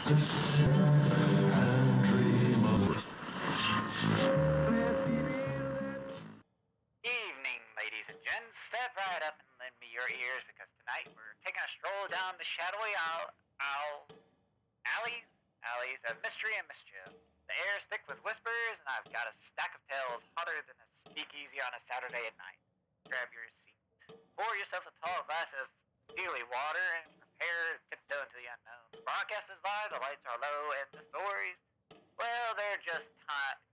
Evening, ladies and gents. Step right up and lend me your ears because tonight we're taking a stroll down the shadowy alleys of mystery and mischief. The air is thick with whispers, and I've got a stack of tales hotter than a speakeasy on a Saturday at night. Grab your seat, pour yourself a tall glass of dealy water, and prepare to tiptoe into the unknown. The broadcast is live, the lights are low, and the stories, well, they're just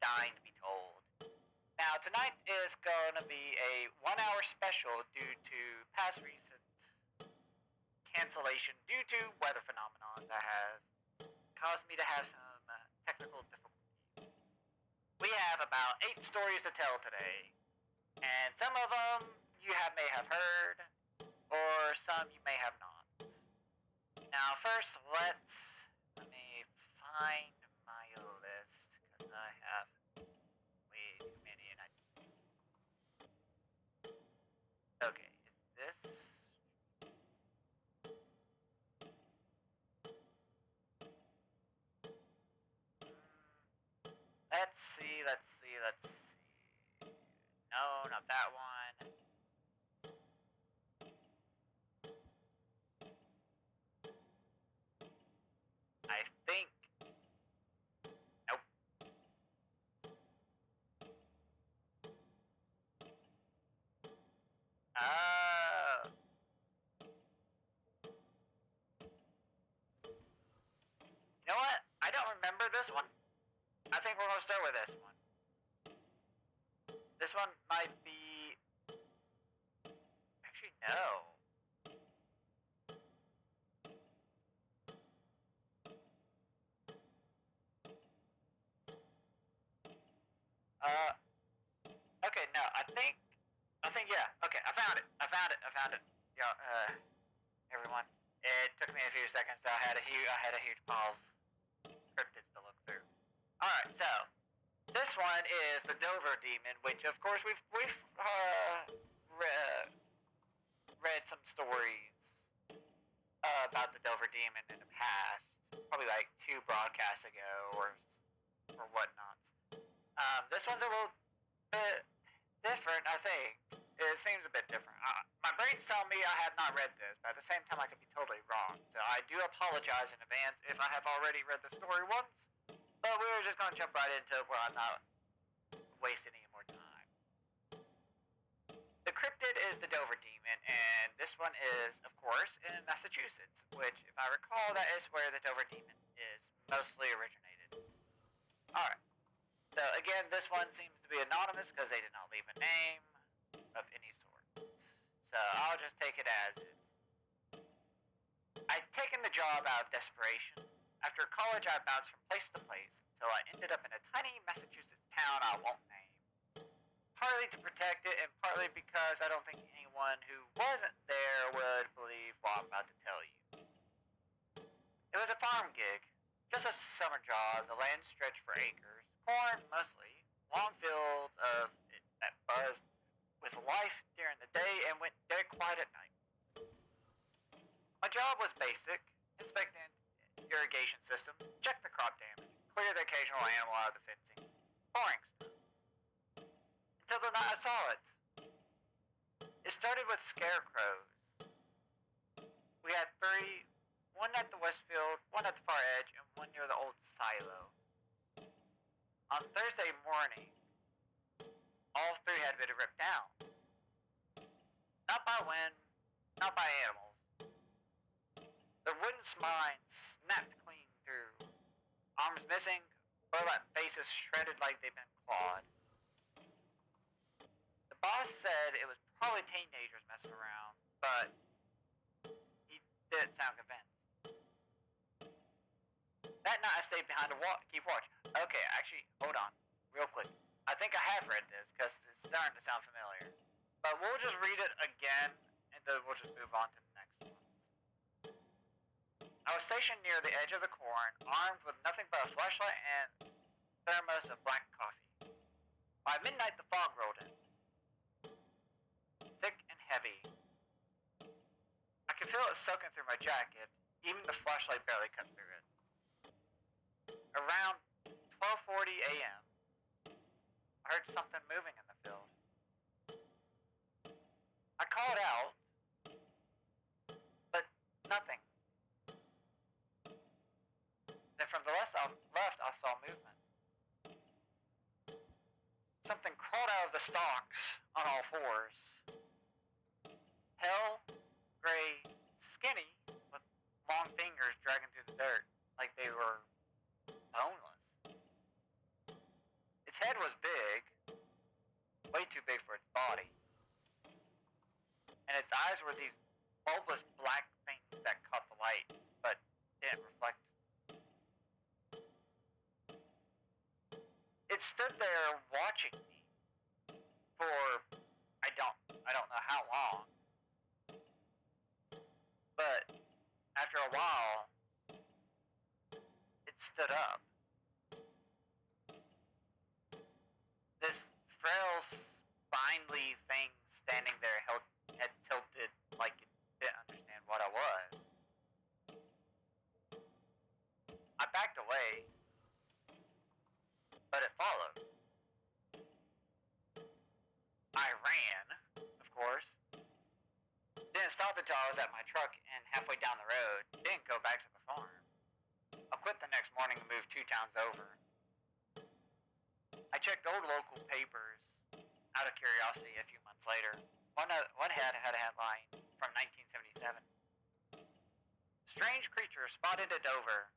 dying to be told. Now, tonight is going to be a 1-hour special due to past recent cancellation due to weather phenomenon that has caused me to have some technical difficulties. We have about 8 stories to tell today, and some of them you may have heard, or some you may have not. Now, first, let me find my list, because I have way too many, and okay, is this... Let's see. No, not that one. I think... Nope. You know what? I don't remember this one. I think we're gonna start with this one. This one might be... Actually, no. Okay, no, I think, yeah. Okay, I found it. Yeah, everyone. It took me a few seconds. I had a huge pile of cryptids to look through. Alright, so this one is the Dover Demon, which of course we've read some stories about the Dover Demon in the past, probably like 2 broadcasts ago or whatnot. This one's a little bit different, I think. It seems a bit different. My brain's telling me I have not read this, but at the same time I could be totally wrong. So I do apologize in advance if I have already read the story once. But we're just going to jump right into it where I'm not wasting any more time. The cryptid is the Dover Demon, and this one is, of course, in Massachusetts, which, if I recall, that is where the Dover Demon is mostly originated. Alright. So again, this one seems to be anonymous because they did not leave a name of any sort. So I'll just take it as is. I'd taken the job out of desperation. After college, I bounced from place to place until I ended up in a tiny Massachusetts town I won't name. Partly to protect it, and partly because I don't think anyone who wasn't there would believe what I'm about to tell you. It was a farm gig, just a summer job. The land stretched for acres, corn mostly, long fields of it that buzzed with life during the day and went dead quiet at night. My job was basic: inspecting irrigation system, check the crop damage, clear the occasional animal out of the fencing, boring stuff. Until the night I saw it. It started with scarecrows. We had 3, one at the west field, one at the far edge, and one near the old silo. On Thursday morning, all 3 had been ripped down. Not by wind, not by animals. Their wooden spines snapped clean through. Arms missing, burlap faces shredded like they'd been clawed. The boss said it was probably teenagers messing around, but he didn't sound convinced. That night I stayed behind to keep watch. Okay, actually, hold on, real quick. I think I have read this because it's starting to sound familiar. But we'll just read it again, and then we'll just move on to the next ones. I was stationed near the edge of the corn, armed with nothing but a flashlight and thermos of black coffee. By midnight, the fog rolled in, thick and heavy. I could feel it soaking through my jacket. Even the flashlight barely cut through it. Around 12:40 a.m., I heard something moving in the field. I called out, but nothing. Then from the left, I saw movement. Something crawled out of the stalks on all fours. Pale, gray, skinny, with long fingers dragging through the dirt like they were boneless. Its head was big, way too big for its body. And its eyes were these bulbous black things that caught the light, but didn't reflect. It stood there watching me for I don't know how long. But after a while, it stood up. This frail, spindly thing standing there held head tilted like it didn't understand what I was. I backed away, but it followed. I ran, of course. Didn't stop until I was at my truck and halfway down the road. Didn't go back to the farm. I quit the next morning and moved 2 towns over. I checked old local papers out of curiosity a few months later. One had a headline from 1977. Strange creature spotted at Dover.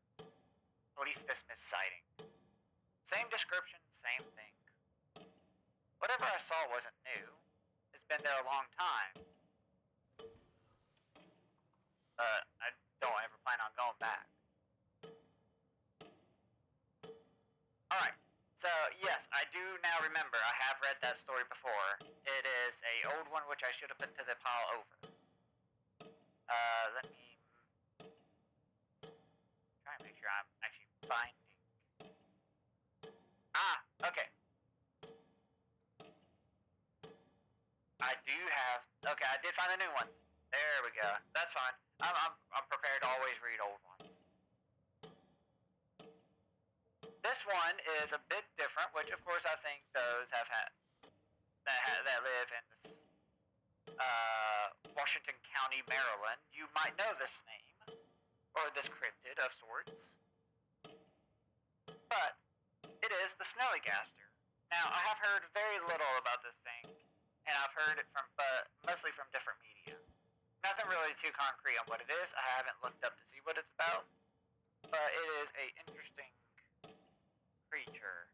Police dismissed sighting. Same description, same thing. Whatever I saw wasn't new. It's been there a long time. But I don't ever plan on going back. Alright, so yes, I do now remember I have read that story before. It is a old one which I should have put to the pile over. Let me try and make sure I'm actually finding. Okay. Okay, I did find the new ones. There we go. That's fine. I'm prepared to always read old ones. This one is a bit different, which of course I think those have had that live in this, Washington County, Maryland. You might know this name, or this cryptid of sorts. But it is the snellygaster. Now, I have heard very little about this thing, and I've heard it from, but mostly from different media. Nothing really too concrete on what it is. I haven't looked up to see what it's about, but it is a interesting creature,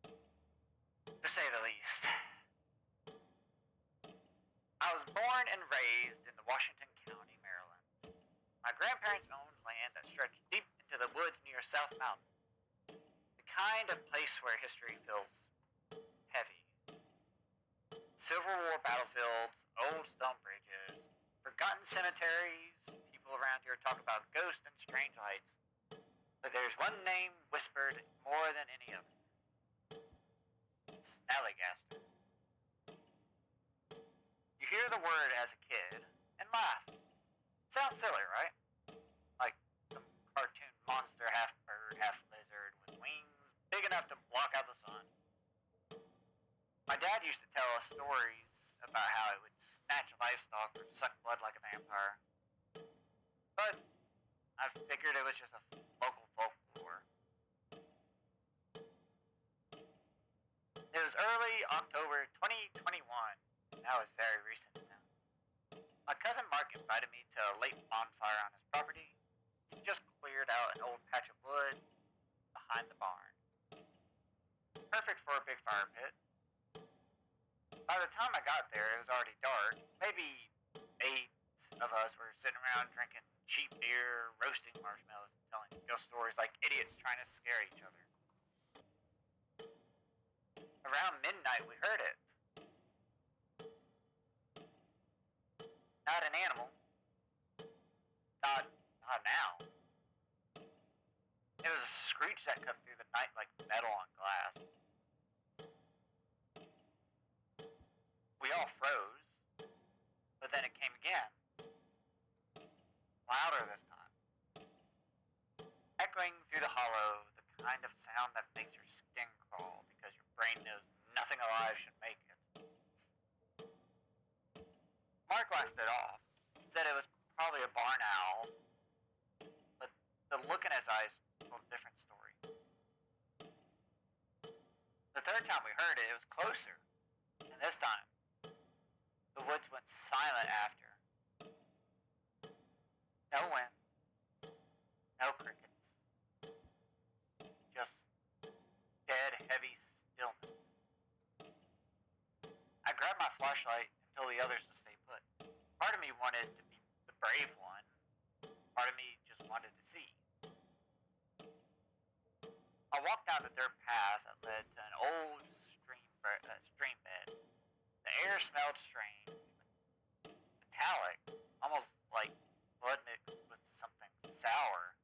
to say the least. I was born and raised in the Washington County, Maryland. My grandparents owned land that stretched deep into the woods near South Mountain. The kind of place where history feels heavy. Civil War battlefields, old stone bridges, forgotten cemeteries. People around here talk about ghosts and strange lights. But there's one name whispered more than any other. Snellygaster. You hear the word as a kid and laugh. Sounds silly, right? Like some cartoon monster, half bird, half lizard, with wings big enough to block out the sun. My dad used to tell us stories about how it would snatch livestock or suck blood like a vampire. But I figured it was just a local folklore. It was early October 2021. That was very recent. My cousin Mark invited me to a late bonfire on his property. He just cleared out an old patch of wood behind the barn. Perfect for a big fire pit. By the time I got there, it was already dark. Maybe 8 of us were sitting around drinking cheap beer, roasting marshmallows, and telling ghost stories like idiots trying to scare each other. Around midnight, we heard it. Not an animal. Not now. It was a screech that cut through the night like metal on glass. We all froze, but then it came again. Louder this time. Echoing through the hollow, the kind of sound that makes your skin crawl because your brain knows nothing alive should make it. Mark laughed it off, said it was probably a barn owl, but the look in his eyes told a different story. The third time we heard it, it was closer, and this time, the woods went silent after. No wind, no crickets, just dead, heavy stillness. I grabbed my flashlight and told the others to stay put. Part of me wanted to be the brave one. Part of me just wanted to see. I walked down the dirt path that led to an old stream bed. The air smelled strange, metallic, almost like blood mixed with something sour.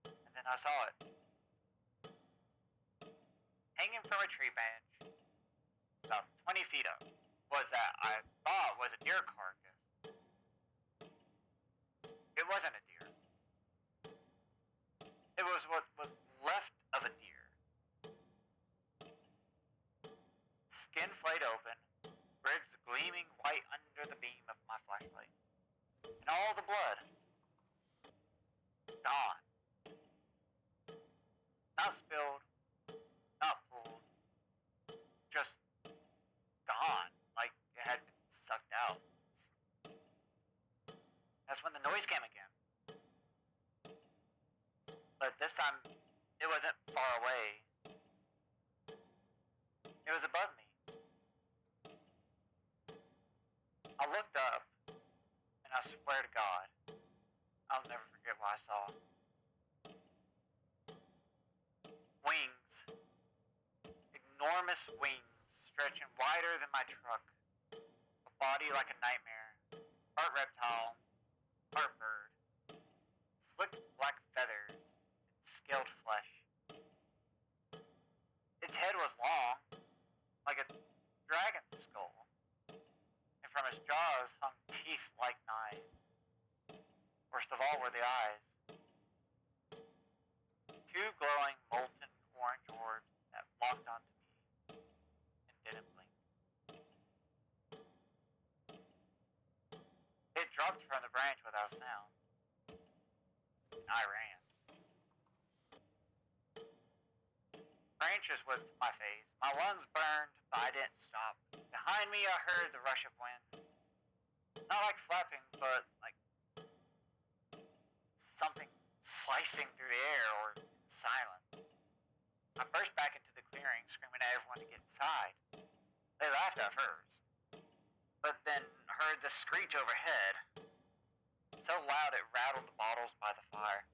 And then I saw it. Hanging from a tree branch, about 20 feet up, was that I thought was a deer carcass. It wasn't a deer. It was what was left of a deer. Skin flayed open, ribs gleaming white under the beam of my flashlight. And all the blood, gone. Not spilled, not pulled, just gone, like it had been sucked out. That's when the noise came again. But this time, it wasn't far away. It was above me. I looked up, and I swear to God, I'll never forget what I saw. Wings. Enormous wings, stretching wider than my truck. A body like a nightmare. Part reptile, part bird. Slick black feathers, and scaled flesh. Its head was long, like a dragon's skull. And from its jaws hung teeth like knives. Worst of all were the eyes. Two glowing, molten orange orbs that locked onto me and didn't blink. It dropped from the branch without sound. And I ran. Branches whipped my face. My lungs burned, but I didn't stop. Behind me, I heard the rush of wind. Not like flapping, but like something slicing through the air or silence. I burst back into the clearing, screaming at everyone to get inside. They laughed at first, but then heard the screech overhead. So loud it rattled the bottles by the fire.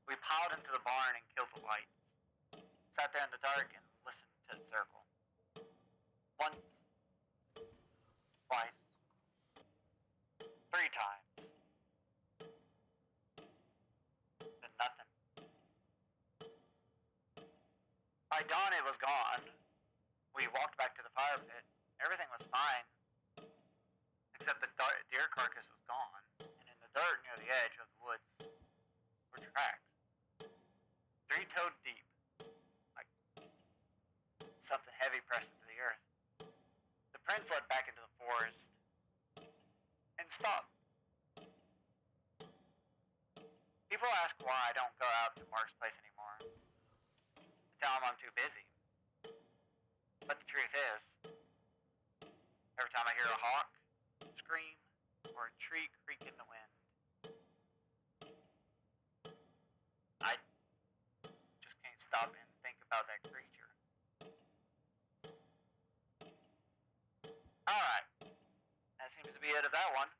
We piled into the barn and killed the lights. Sat there in the dark and listened to it circle. Once, twice, 3 times. Then nothing. By dawn it was gone. We walked back to the fire pit. Everything was fine, except the deer carcass was gone, and in the dirt near the edge of the woods were tracks. 3-toed deep, like something heavy pressed into the earth. The prints led back into the forest and stopped. People ask why I don't go out to Mark's place anymore. I tell them I'm too busy. But the truth is, every time I hear a hawk scream or a tree creak in the wind, I just can't stop and think about that creature. Alright, that seems to be it of that one.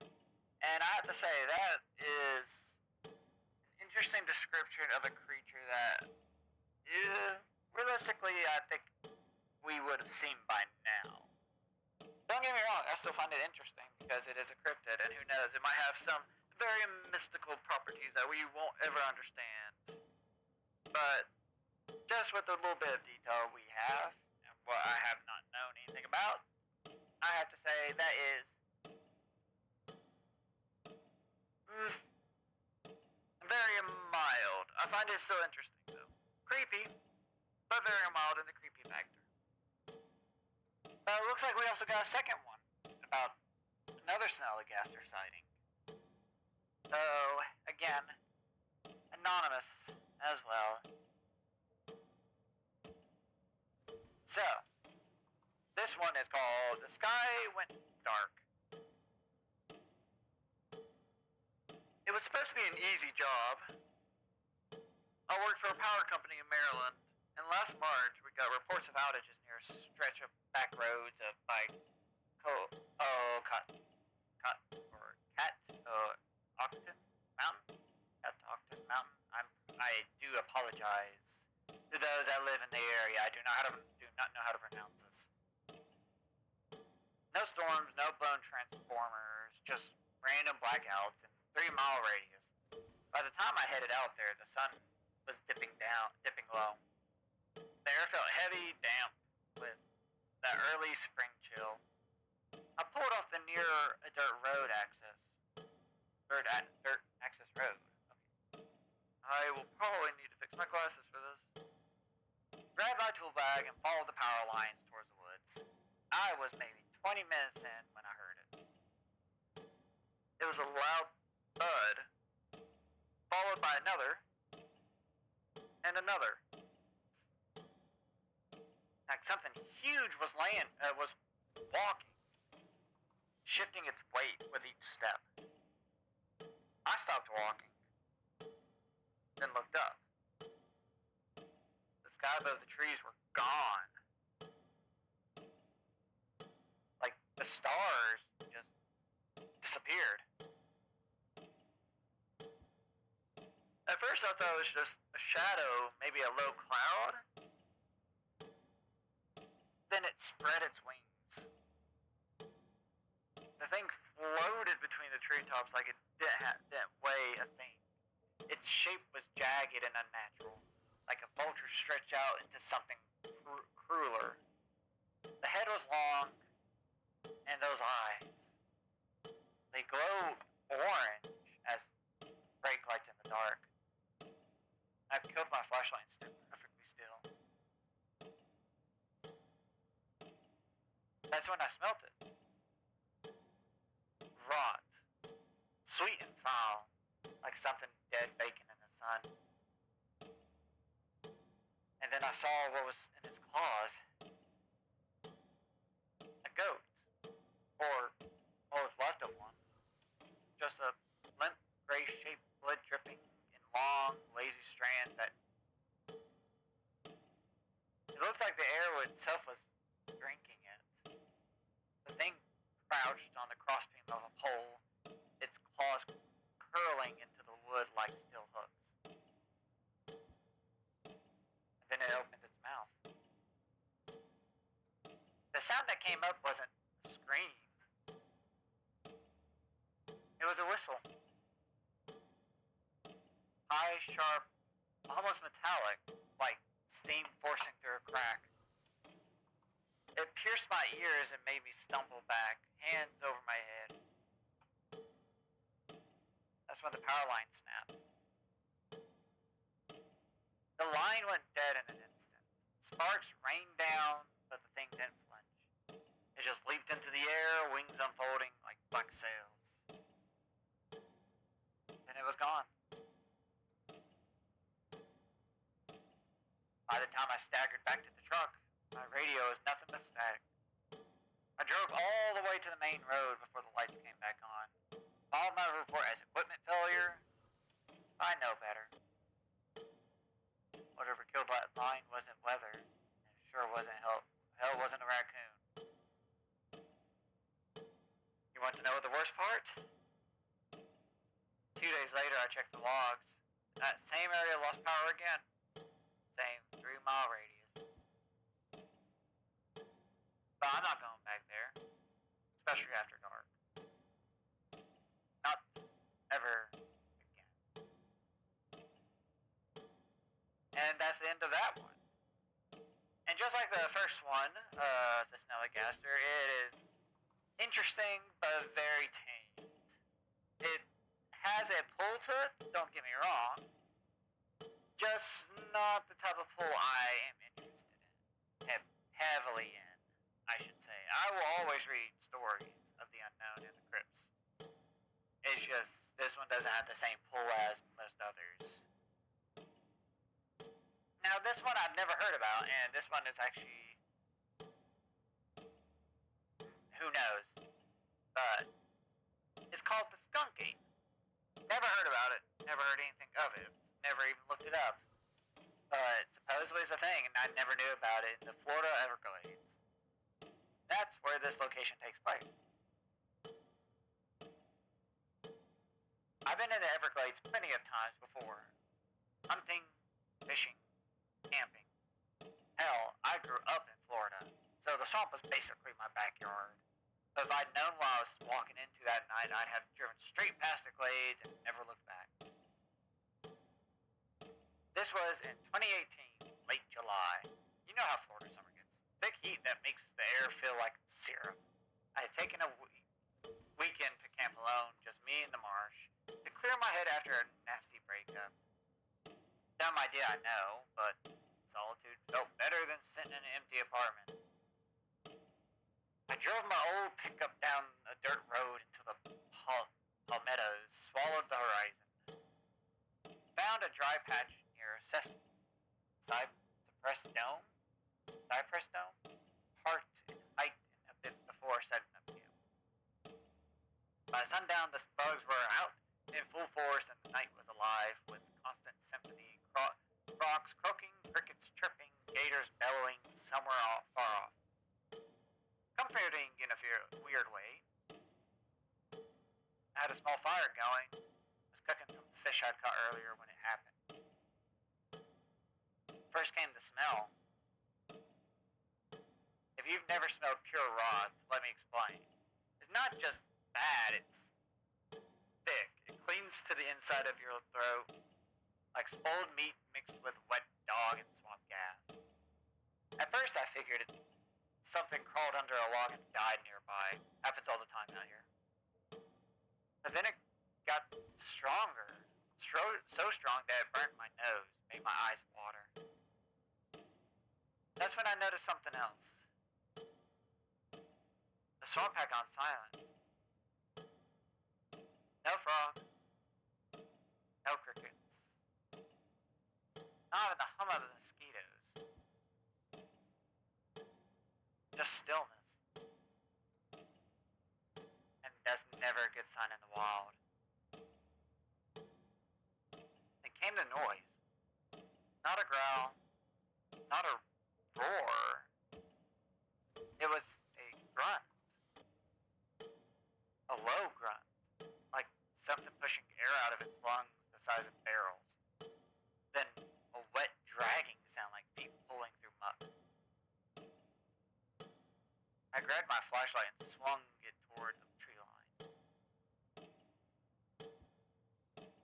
And I have to say, that is an interesting description of a creature that, realistically, I think we would have seen by now. Don't get me wrong, I still find it interesting because it is a cryptid, and who knows, it might have some very mystical properties that we won't ever understand. But just with the little bit of detail we have, and what I have not known anything about, I have to say that is very mild. I find it still interesting, though. Creepy, but very mild in the creepy factor. But it looks like we also got a second one about another Snallygaster sighting. Though, again, anonymous as well. So, this one is called The Sky Went Dark. It was supposed to be an easy job. I worked for a power company in Maryland, and last March we got reports of outages near a stretch of back roads of Octon Mountain. Octon Mountain. I do apologize to those that live in the area. I do not know how to pronounce this. No storms, no blown transformers, just random blackouts in 3-mile radius. By the time I headed out there, the sun was dipping low. The air felt heavy, damp, with that early spring chill. I pulled off the near a dirt access road. Okay. I will probably need to fix my glasses for this. Grabbed my tool bag and followed the power lines towards the woods. I was maybe 20 minutes in when I heard it. It was a loud thud, followed by another, and another. Like something huge was walking, shifting its weight with each step. I stopped walking, then looked up. The sky above the trees were gone. Like the stars just disappeared. At first I thought it was just a shadow, maybe a low cloud. Then it spread its wings. The thing floated between the treetops like it didn't weigh a thing. Its shape was jagged and unnatural, like a vulture stretched out into something crueler. The head was long, and those eyes, they glowed orange as brake lights in the dark. I killed my flashlight and stood perfectly still. That's when I smelt it. Rot. Sweet and foul, like something dead bacon in the sun. And then I saw what was in its claws. A goat. Or what was left of one. Just a limp, gray-shaped blood dripping in long, lazy strands that... It looked like the air itself was drinking it. The thing crouched on the crossbeam of a pole, its claws curling into the wood like steel hooks. And then it opened its mouth. The sound that came up wasn't a scream. It was a whistle. High, sharp, almost metallic, like steam forcing through a crack. It pierced my ears and made me stumble back, hands over my head. That's when the power line snapped. The line went dead in an instant. Sparks rained down, but the thing didn't flinch. It just leaped into the air, wings unfolding like black sails. Then it was gone. By the time I staggered back to the truck, my radio was nothing but static. I drove all the way to the main road before the lights came back on. Filed my report as equipment failure. I know better. Whatever killed that line wasn't weather, and it sure wasn't hell wasn't a raccoon. You want to know the worst part? 2 days later, I checked the logs. That same area lost power again. Same 3-mile radius. But I'm not going back there, especially after dark. Not ever again. And that's the end of that one. And just like the first one, the Snallygaster, it is interesting but very tame. It has a pull to it, don't get me wrong, Just not the type of pool I am interested in. Heavily in, I should say. I will always read stories of the unknown and the crypts. It's just, this one doesn't have the same pull as most others. Now, this one I've never heard about, and this one is actually, who knows, but it's called the Skunk Ape. Never heard about it, never heard anything of it, never even looked it up. But supposedly it's a thing, and I never knew about it in the Florida Everglades. That's where this location takes place. I've been in the Everglades plenty of times before. Hunting, fishing, camping. Hell, I grew up in Florida, so the swamp was basically my backyard. But if I'd known while I was walking into that night, I'd have driven straight past the glades and never looked back. This was in 2018, late July. You know how Florida summer gets. Thick heat that makes the air feel like syrup. I had taken a weekend to camp alone, just me and the marsh, to clear my head after a nasty breakup. Dumb idea, I know, but solitude felt better than sitting in an empty apartment. I drove my old pickup down a dirt road until the palmettos swallowed the horizon. Found a dry patch near a Cypress Dome, parked and hiked in a bit before setting up camp. By sundown, the bugs were out in full force and the night was alive with constant symphony, crocs croaking, crickets chirping, gators bellowing somewhere far off. Comforting in a weird way. I had a small fire going. Was cooking some fish I'd caught earlier when it happened. First came the smell. If you've never smelled pure rot, let me explain. It's not just bad, it's thick. It clings to the inside of your throat like spoiled meat mixed with wet dog and swamp gas. At first I figured something crawled under a log and died nearby. Happens all the time out here. But then it got stronger. So strong that it burnt my nose, made my eyes water. That's when I noticed something else. The swamp had gone silent. No frogs. No crickets. Not even the hum of the mosquitoes. Just stillness. And that's never a good sign in the wild. Then came the noise. Not a growl. Not a roar. It was a grunt. A low grunt. Like something pushing air out of its lungs the size of barrels. Then a wet dragging sound like feet pulling through muck. I grabbed my flashlight and swung it toward the tree line.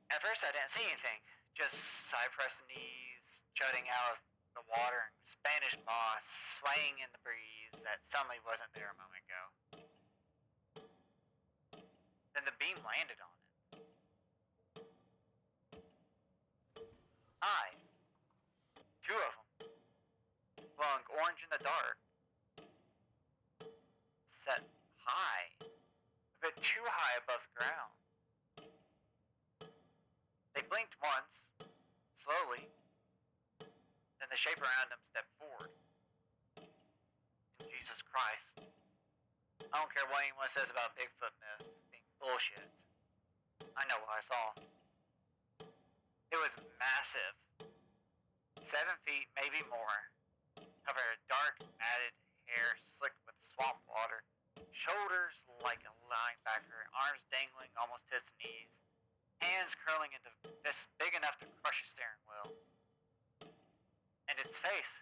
At first I didn't see anything, just cypress knees jutting out of the water and Spanish moss swaying in the breeze that suddenly wasn't there a moment ago. Then the beam landed on it. Eyes. 2 of them. Glowing orange in the dark. Set high. A bit too high above the ground. They blinked once, slowly. Then the shape around them stepped forward. And Jesus Christ. I don't care what anyone says about Bigfoot myths being bullshit. I know what I saw. It was massive. 7 feet, maybe more. Covered in dark, matted hair slicked with swamp water. Shoulders like a linebacker, arms dangling almost to its knees. Hands curling into fists big enough to crush a steering wheel. And its face.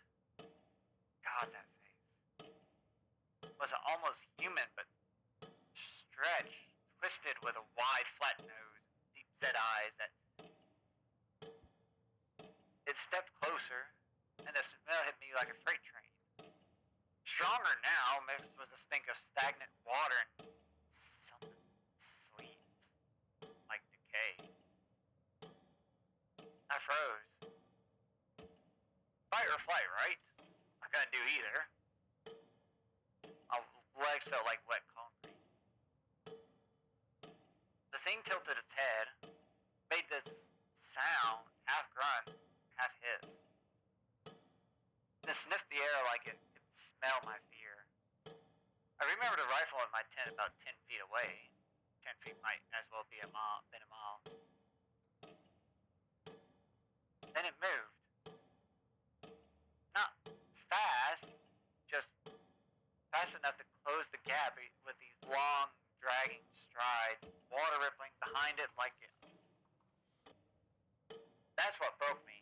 God, that face. Was almost human, but stretched, twisted with a wide, flat nose, deep set eyes that... It stepped closer, and the smell hit me like a freight train. Stronger now, mixed with the stink of stagnant water and something sweet, like decay. I froze. pure flight, right? I couldn't do either. My legs felt like wet concrete. The thing tilted its head, made this sound, half grunt, half hiss. Then sniffed the air like it could smell my fear. I remembered a rifle in my tent about 10 feet away. 10 feet might as well be a mile. Then it moved. Not fast, just fast enough to close the gap with these long, dragging strides, water rippling behind it like it. That's what broke me.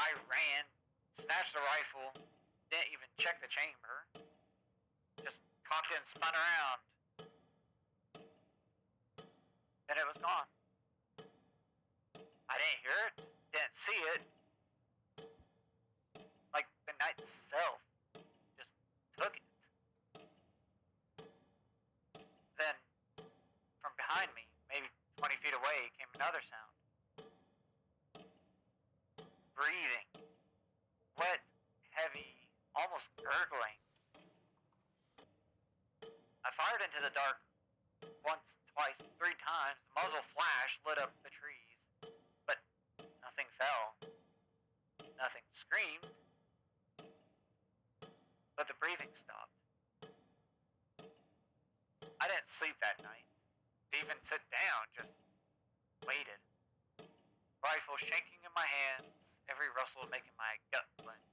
I ran, snatched the rifle, didn't even check the chamber. Just cocked it and spun around. Then it was gone. I didn't hear it, didn't see it. Like the night itself just took it. Then, from behind me, maybe 20 feet away, came another sound. Breathing. Wet, heavy, almost gurgling. I fired into the dark once, twice, 3 times. The muzzle flash lit up the trees, but nothing fell. Nothing screamed, but the breathing stopped. I didn't sleep that night. Didn't even sit down, just waited. Rifle shaking in my hands, every rustle making my gut clench.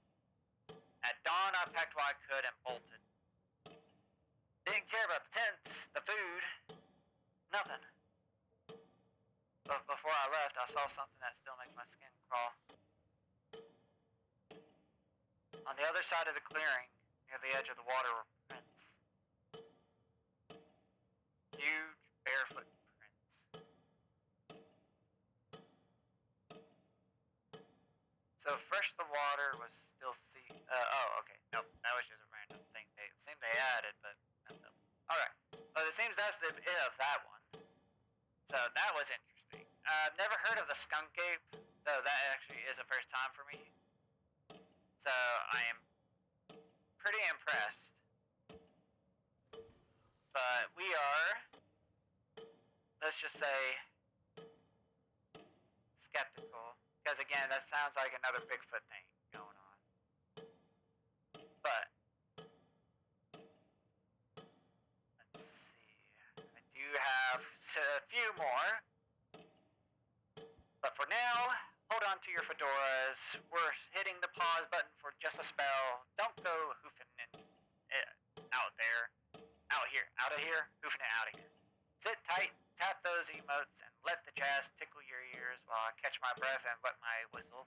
At dawn, I packed what I could and bolted. Didn't care about the tents, the food, nothing. But before I left, I saw something that still makes my skin crawl. On the other side of the clearing, near the edge of the water, were prints. Huge, barefoot prints. So fresh the water was still okay. Nope, that was just a random thing. It seemed they added, but messed up. Alright, well it seems that's the end of that one. So that was interesting. I've never heard of the skunk ape, so that actually is the first time for me. So I am pretty impressed. But we are, let's just say, skeptical. Because again, that sounds like another Bigfoot thing going on. But, let's see. I do have a few more. But for now, hold on to your fedoras. We're hitting the pause button for just a spell. Don't go hoofing out of here, hoofing it out of here. Sit tight, tap those emotes, and let the jazz tickle your ears while I catch my breath and wet my whistle.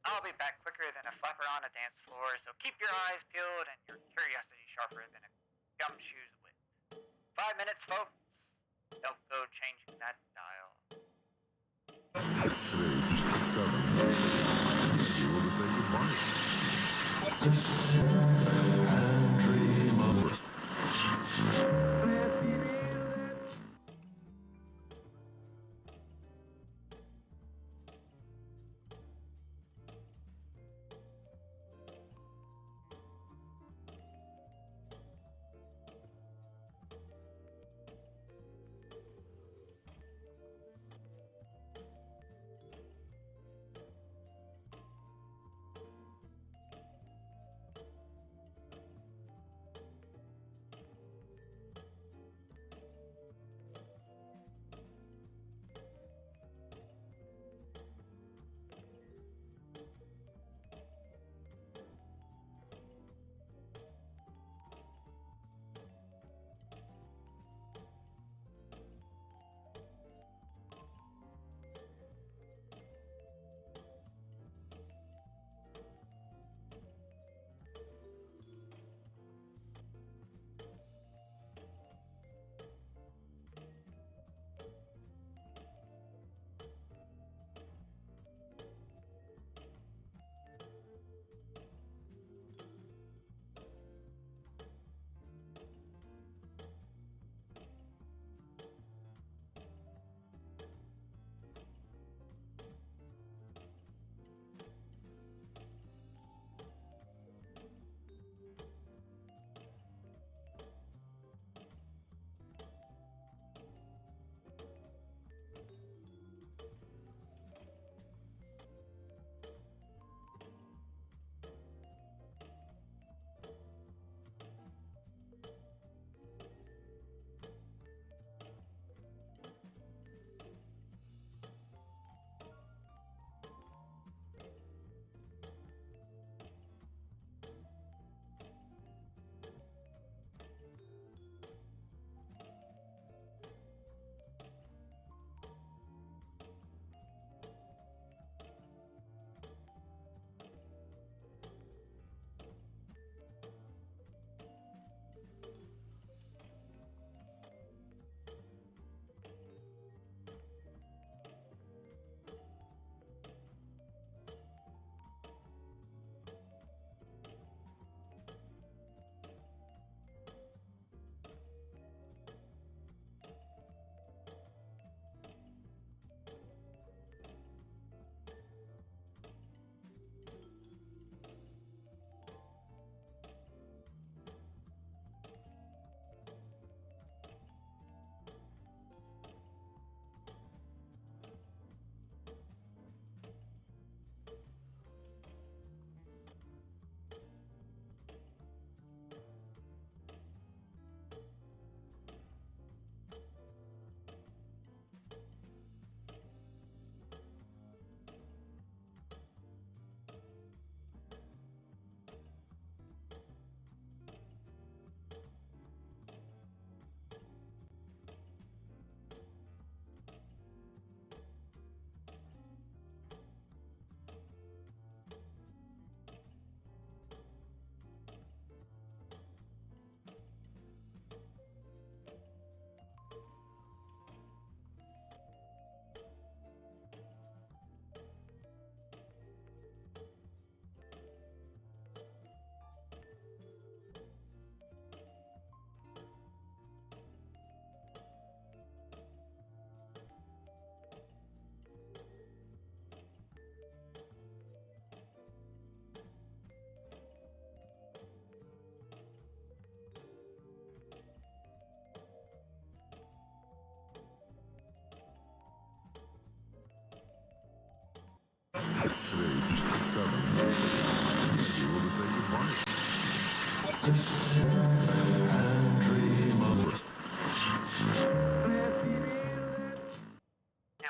I'll be back quicker than a flapper on a dance floor, so keep your eyes peeled and your curiosity sharper than a gumshoe's wit. 5 minutes, folks. Don't go changing that dial.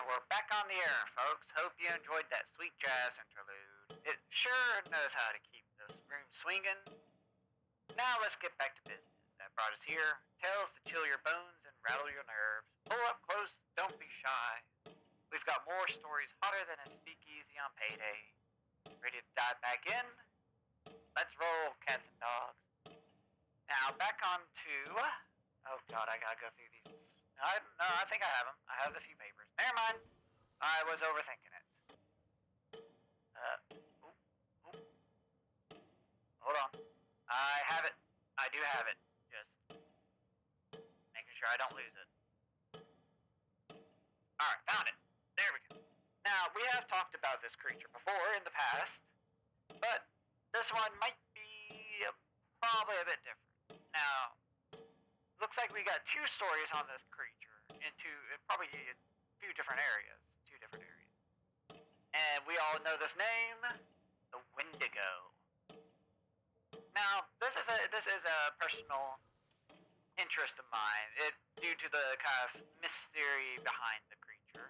And we're back on the air, folks. Hope you enjoyed that sweet jazz interlude. It sure knows how to keep those rooms swinging. Now let's get back to business. That brought us here. Tales to chill your bones and rattle your nerves. Pull up close, don't be shy. We've got more stories hotter than a speakeasy on payday. Ready to dive back in? Let's roll, cats and dogs. Now back on to... Oh god, I gotta go through these. No, I think I have them. I have the few papers. Never mind. I was overthinking it. Hold on. I have it. I do have it. Just making sure I don't lose it. Alright, found it. There we go. Now, we have talked about this creature before in the past, but this one might be probably a bit different. Now, looks like we got two stories on this creature in probably a few different areas. Two different areas. And we all know this name, the Wendigo. Now, this is a personal interest of mine, due to the kind of mystery behind the creature.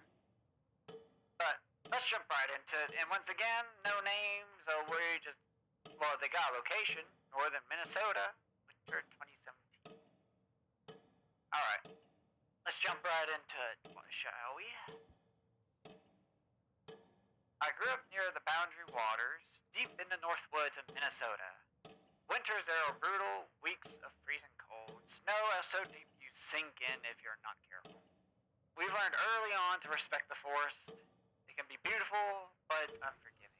But let's jump right into it. And once again, no names, they got a location, northern Minnesota, winter 2017. Alright, let's jump right into it, shall we? I grew up near the Boundary Waters, deep in the North Woods of Minnesota. Winters there are brutal, weeks of freezing cold. Snow is so deep you sink in if you're not careful. We've learned early on to respect the forest. It can be beautiful, but it's unforgiving.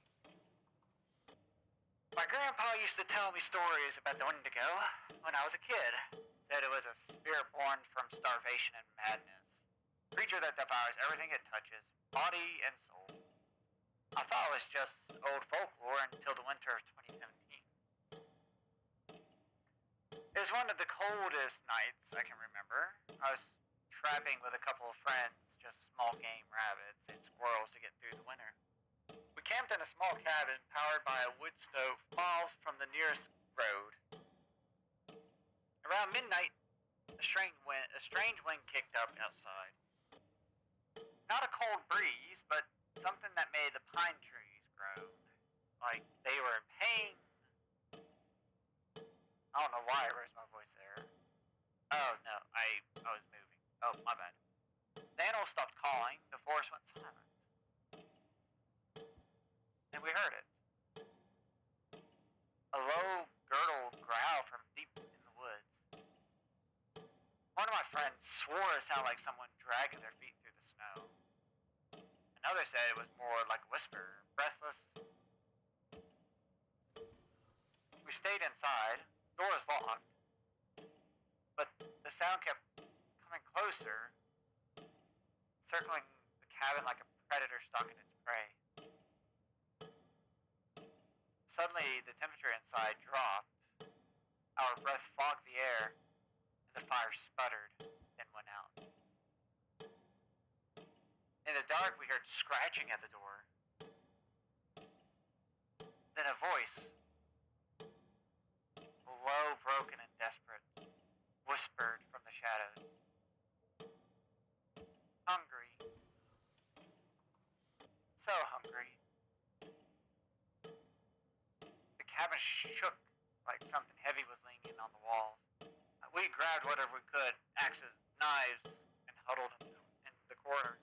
My grandpa used to tell me stories about the Wendigo when I was a kid. Said it was a spirit born from starvation and madness. A creature that devours everything it touches, body and soul. I thought it was just old folklore until the winter of 2017. It was one of the coldest nights I can remember. I was trapping with a couple of friends, just small game rabbits and squirrels to get through the winter. We camped in a small cabin powered by a wood stove miles from the nearest road. Around midnight, a strange wind kicked up outside. Not a cold breeze, but something that made the pine trees groan, like they were in pain. I don't know why I raised my voice there. Oh no, I was moving. Oh, my bad. The animal stopped calling, the forest went silent. And we heard it. A low, gurgled growl from deep in the woods. One of my friends swore it sounded like someone dragging their feet through the snow. Another said it was more like a whisper, breathless. We stayed inside, door was locked, but the sound kept coming closer, circling the cabin like a predator stalking its prey. Suddenly, the temperature inside dropped. Our breath fogged the air, and the fire sputtered, then went out. In the dark, we heard scratching at the door. Then a voice, low, broken, and desperate, whispered from the shadows. Hungry. So hungry. The cabin shook like something heavy was leaning on the walls. We grabbed whatever we could, axes, knives, and huddled in the corner.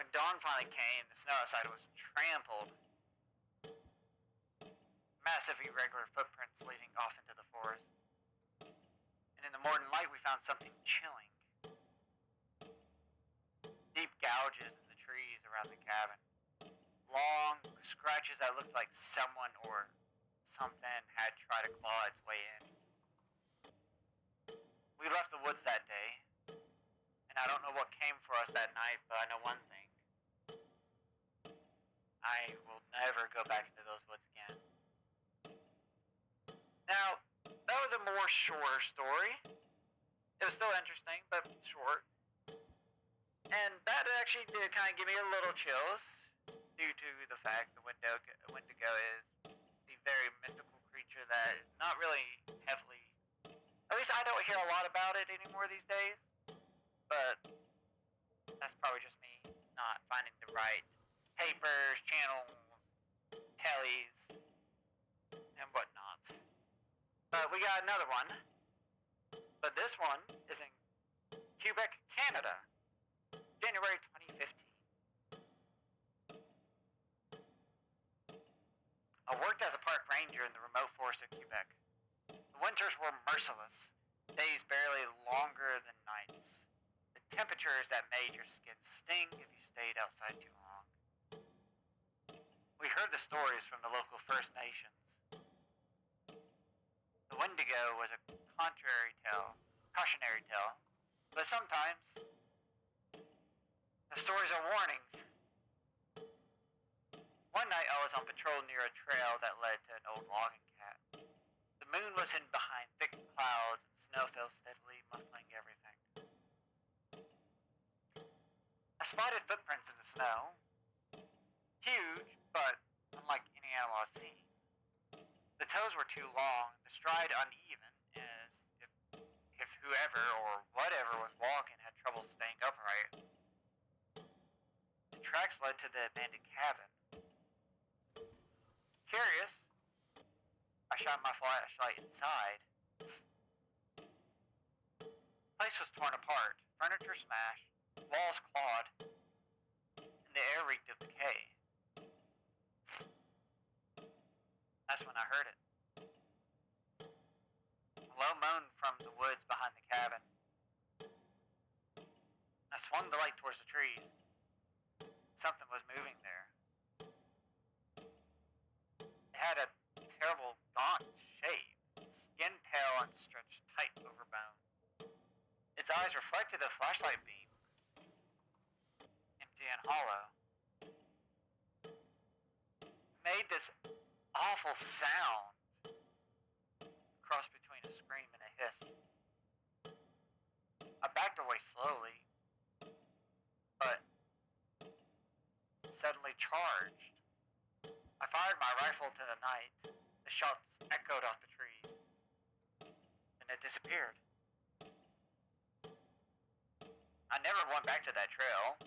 When dawn finally came, the snow outside was trampled. Massive irregular footprints leading off into the forest. And in the morning light, we found something chilling. Deep gouges in the trees around the cabin. Long scratches that looked like someone or something had tried to claw its way in. We left the woods that day, and I don't know what came for us that night, but I know one thing. I will never go back into those woods again. Now, that was a more shorter story. It was still interesting, but short. And that actually did kind of give me a little chills, due to the fact the Wendigo is a very mystical creature that is not really heavily... At least I don't hear a lot about it anymore these days. But That's probably just me not finding the right papers, channels, tellies, and whatnot. But we got another one. But this one is in Quebec, Canada, January 2015. I worked as a park ranger in the remote forest of Quebec. The winters were merciless, days barely longer than nights. The temperatures that made your skin sting if you stayed outside too long. We heard the stories from the local First Nations. The Wendigo was a cautionary tale, but sometimes the stories are warnings. One night I was on patrol near a trail that led to an old logging cat. The moon was hidden behind thick clouds and snow fell steadily, muffling everything. I spotted footprints in the snow. Huge, but unlike any animal I've seen. The toes were too long, the stride uneven, as if whoever or whatever was walking had trouble staying upright. The tracks led to the abandoned cabin. Curious, I shot my flashlight inside. The place was torn apart, furniture smashed, walls clawed, and the air reeked of decay. That's when I heard it. A low moan from the woods behind the cabin. I swung the light towards the trees. Something was moving there. It had a terrible gaunt shape, skin pale and stretched tight over bone. Its eyes reflected the flashlight beam, empty and hollow. Made this awful sound, cross between a scream and a hiss. I backed away slowly, but suddenly charged. I fired my rifle to the night. The shots echoed off the trees, and it disappeared. I never went back to that trail,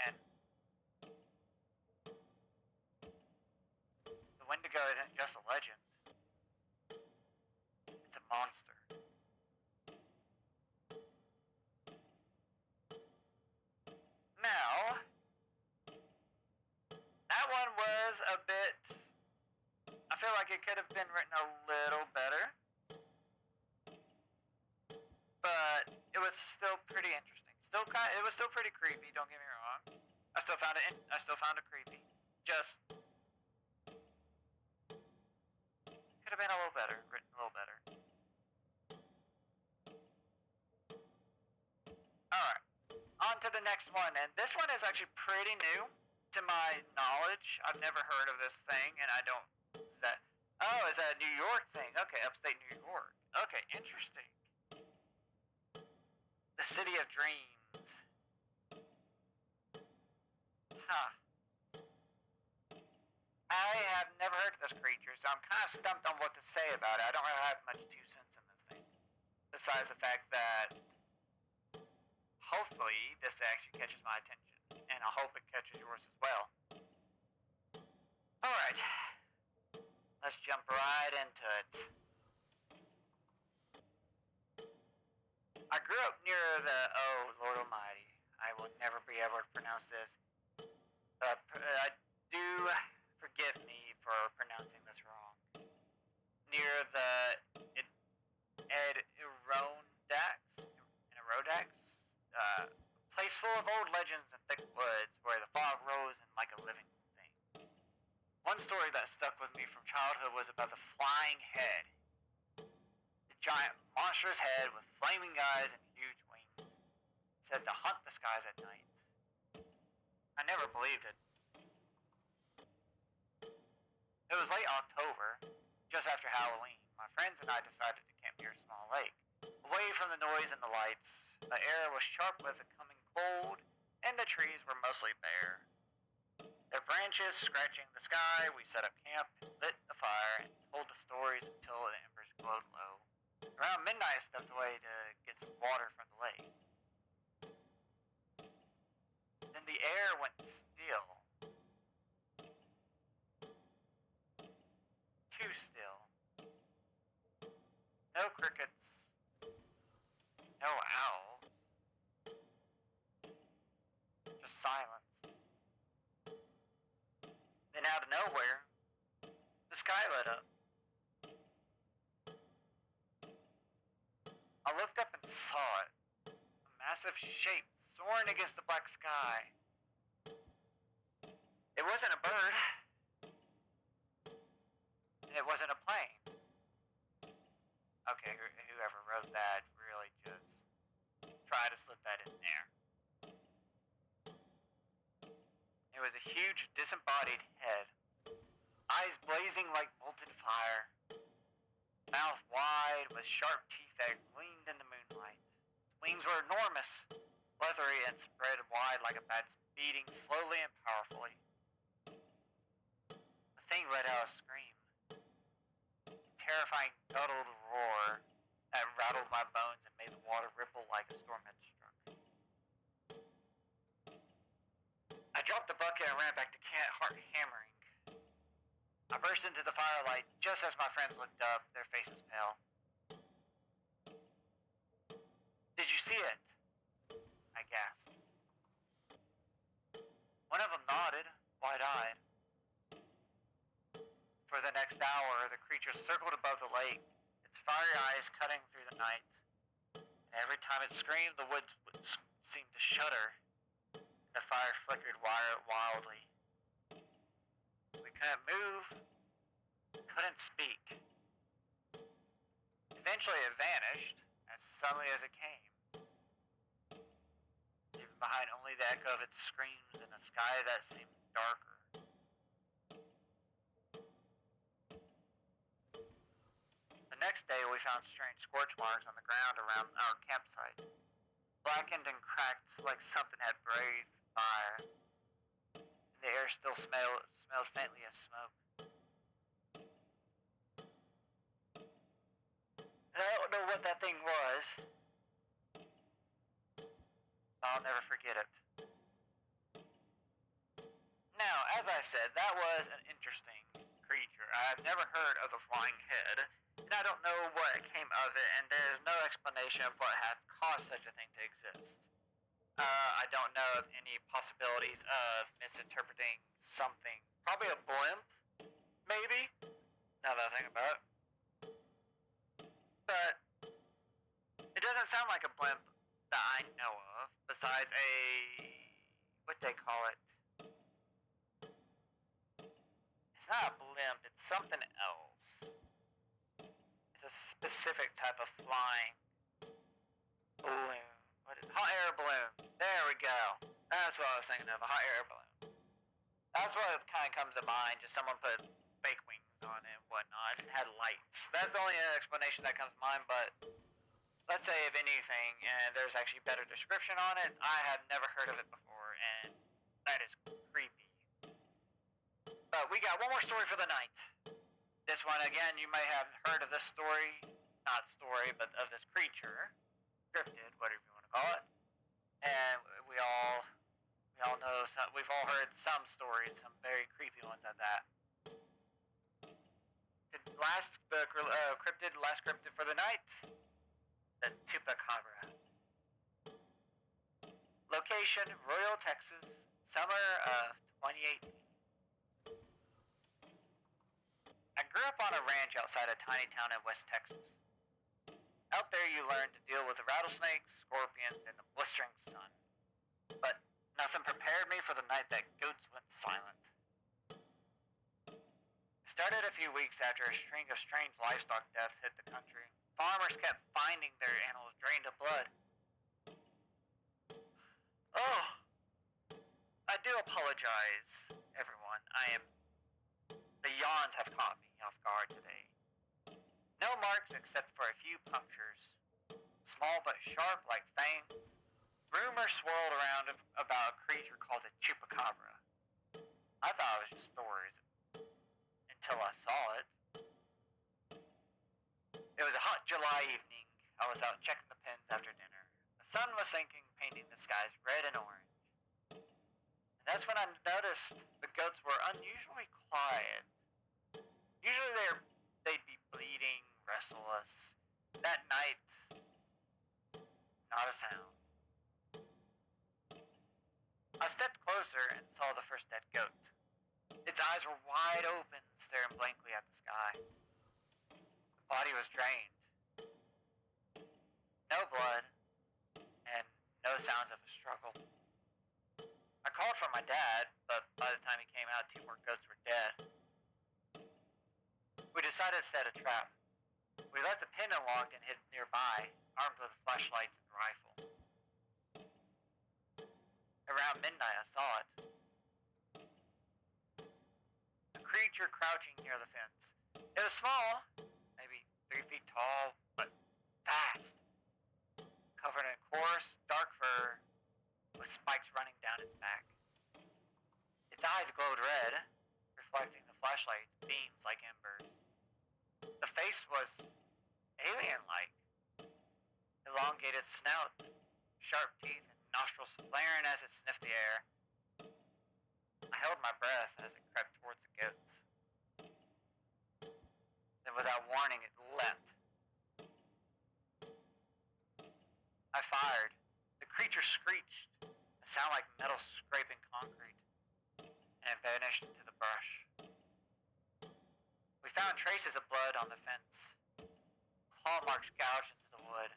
and the Wendigo isn't just a legend. It's a monster. Now, that one was a bit... I feel like it could have been written a little better. But it was still pretty interesting. It was still pretty creepy, don't get me wrong. I still found it creepy. Just... could have been a little better, written a little better. Alright, on to the next one, and this one is actually pretty new to my knowledge. I've never heard of this thing, and I don't... Is that a New York thing? Okay, upstate New York. Okay, interesting. The City of Dreams. Huh. I have never heard of this creature, so I'm kind of stumped on what to say about it. I don't really have much 2 cents in this thing. Besides the fact that hopefully this actually catches my attention. And I hope it catches yours as well. Alright. Let's jump right into it. I grew up near the... Oh, Lord Almighty. I will never be able to pronounce this. Do forgive me for pronouncing this wrong. Near the Adirondacks, place full of old legends and thick woods where the fog rose in like a living thing. One story that stuck with me from childhood was about the flying head. The giant monstrous head with flaming eyes and huge wings, said to hunt the skies at night. I never believed it. It was late October, just after Halloween. My friends and I decided to camp near a small lake. Away from the noise and the lights, the air was sharp with the coming cold, and the trees were mostly bare. Their branches scratching the sky, we set up camp, lit a fire, and told the stories until the embers glowed low. Around midnight, I stepped away to get some water from the lake. and the air went still. Too still. No crickets. No owls. Just silence. Then out of nowhere, the sky lit up. I looked up and saw it. A massive shape soaring against the black sky. It wasn't a bird. And it wasn't a plane. Okay, whoever wrote that really just tried to slip that in there. It was a huge disembodied head. Eyes blazing like molten fire. Mouth wide with sharp teeth that gleamed in the moonlight. Its wings were enormous, leathery and spread wide like a bat's beating slowly and powerfully. The thing let out a scream. A terrifying guttural roar that rattled my bones and made the water ripple like a storm had struck. I dropped the bucket and ran back to camp, heart hammering. I burst into the firelight just as my friends looked up, their faces pale. "Did you see it?" I gasped. One of them nodded, wide-eyed. For the next hour, the creature circled above the lake, its fiery eyes cutting through the night. And every time it screamed, the woods would seem to shudder, and the fire flickered wildly. We couldn't move, couldn't speak. Eventually it vanished, as suddenly as it came, leaving behind only the echo of its screams in a sky that seemed darker. The next day we found strange scorch marks on the ground around our campsite, blackened and cracked like something had breathed fire. The air still smelled faintly of smoke. And I don't know what that thing was. I'll never forget it. Now, as I said, that was an interesting creature. I've never heard of the flying head, and I don't know what came of it, and there's no explanation of what had caused such a thing to exist. I don't know of any possibilities of misinterpreting something. Probably a blimp, maybe, now that I think about it. But it doesn't sound like a blimp that I know of, besides what they call it. It's not a blimp, it's something else. It's a specific type of flying balloon. What is it? Hot air balloon. There we go. That's what I was thinking of, a hot air balloon. That's what kind of comes to mind, just someone put fake wings on it and whatnot. It had lights. That's the only explanation that comes to mind, but let's say if anything, and there's actually a better description on it, I had never heard of it before, and that is creepy. But we got one more story for the night. This one, again, you may have heard of this story, not story, but of this creature, cryptid, whatever you want to call it. And we all know, we've all heard some stories, some very creepy ones at that. The last cryptid for the night, the chupacabra. Location, Royal, Texas, summer of 2018. I grew up on a ranch outside a tiny town in West Texas. Out there you learn to deal with the rattlesnakes, scorpions, and the blistering sun. But nothing prepared me for the night that goats went silent. It started a few weeks after a string of strange livestock deaths hit the country. Farmers kept finding their animals drained of blood. Oh, I do apologize, everyone. The yawns have caught me off guard today. No marks except for a few punctures, small but sharp like fangs. Rumors swirled around about a creature called the chupacabra. I thought it was just stories until I saw it. It was a hot July evening. I was out checking the pens after dinner. The sun was sinking, painting the skies red and orange. And that's when I noticed the goats were unusually quiet. Usually they'd be bleeding, restless. That night, not a sound. I stepped closer and saw the first dead goat. Its eyes were wide open, staring blankly at the sky. The body was drained. No blood, and no sounds of a struggle. I called for my dad, but by the time he came out, 2 more goats were dead. We decided to set a trap. We left the pen unlocked and hid nearby, armed with flashlights and a rifle. Around midnight, I saw it. A creature crouching near the fence. It was small, maybe 3 feet tall, but fast. Covered in coarse, dark fur, with spikes running down its back. Its eyes glowed red, reflecting the flashlight's beams like embers. The face was alien-like. Elongated snout, sharp teeth, and nostrils flaring as it sniffed the air. I held my breath as it crept towards the goats. Then without warning, it leapt. I fired. The creature screeched, a sound like metal scraping concrete, and it vanished into the brush. We found traces of blood on the fence. Claw marks gouged into the wood.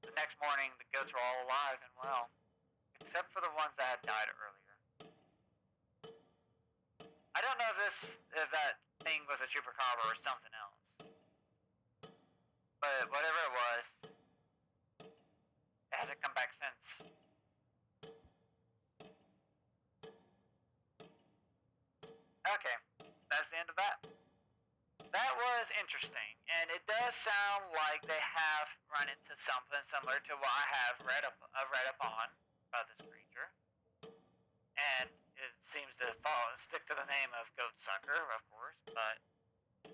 The next morning, the goats were all alive and well, except for the ones that had died earlier. I don't know if that thing was a chupacabra or something else. But whatever it was, it hasn't come back since. Okay, that's the end of that. That was interesting, and it does sound like they have run into something similar to what I have read up on about this creature. And it seems to stick to the name of goat sucker, of course, but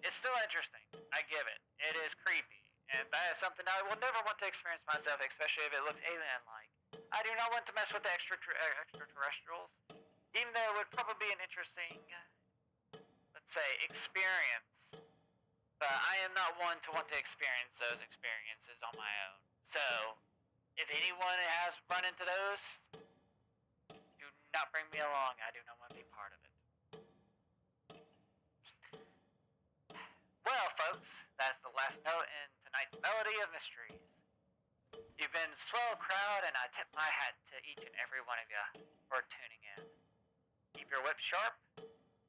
it's still interesting. I give it. It is creepy, and that is something I will never want to experience myself, especially if it looks alien-like. I do not want to mess with the extraterrestrials, even though it would probably be an interesting, let's say, experience. But I am not one to want to experience those experiences on my own. So, if anyone has run into those, do not bring me along. I do not want to be part of it. Well, folks, that's the last note in tonight's Melody of Mysteries. You've been a swell crowd, and I tip my hat to each and every one of you for tuning in. Keep your whip sharp,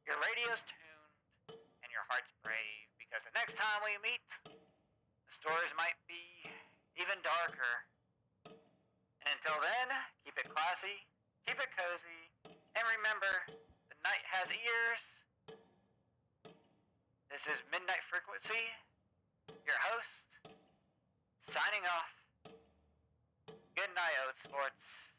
your radio's tuned, and your heart's brave, because the next time we meet, the stories might be even darker. And until then, keep it classy, keep it cozy, and remember, the night has ears. This is Midnight Frequency, your host, signing off. Good night, Oat Sports.